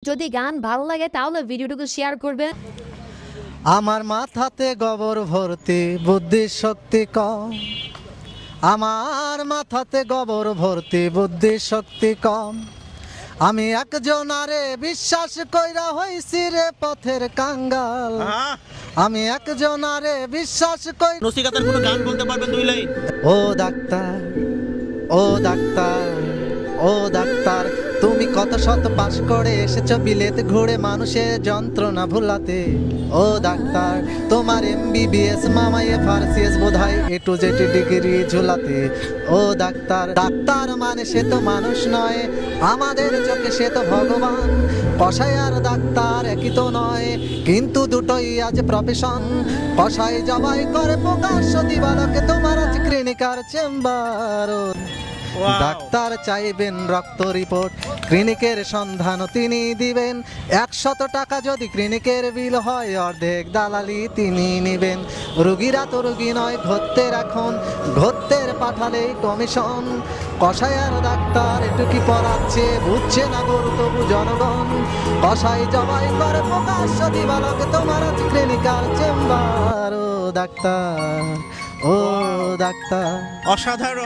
যদি গান ভালো লাগে তাহলে ভিডিওটুকু শেয়ার করবেন। আমার মাথাতে গোবর ভর্তি, বুদ্ধি শক্তি কম। আমার মাথাতে গোবর ভর্তি, বুদ্ধি শক্তি কম। আমি একজনারে বিশ্বাস কইরা হইছি রে পথের কাঙ্গাল। আমি একজনারে বিশ্বাস কই। নসিকাতের কোনো গান বলতে পারবেন 2 লাইন? ও ডাক্তার, ও ডাক্তার, ও ডাক্তার, তুমি কত শত পাশ করে এসেছো বিলেত ঘুরে মানুষের যন্ত্রণা ভুলাতে। ও ডাক্তার, তোমার MBBS মামায়ে ফার্সিএস বোধহয় A to Z ডিগ্রি ঝুলাতে। ও ডাক্তার, ডাক্তার মানে সে তো মানুষ নয়, আমাদের চোখে সে তো ভগবান। কসাই আর ডাক্তার একই তো নয়, কিন্তু দুটোই আজ প্রফেশন। কসাই জবাই করে প্রকাশ্য দিবালোকে, তোমার আজ ক্লিনিকার চেম্বার। ডাক্তার চাইবেন রক্ত রিপোর্ট, ক্লিনিকের সন্ধানও তিনি দিবেন। 100 টাকা যদি ক্লিনিকের বিল হয়, অর্ধেক দালালি তিনি নিবেন। রুগীরা তো রুগী নয়, ঘত্তের এখন, ঘত্তের পাঠালেই কমিশন। কসাই আর ডাক্তার একটু কি পড়াচ্ছে, বুঝছে না গরু তবু জনগণ। কসাই জবাই করে প্রকাশ্য দিবালোকে, তোমার আজ ক্লিনিকার চেম্বার। ও ডাক্তার, ও ডাক্তার। অসাধারণ।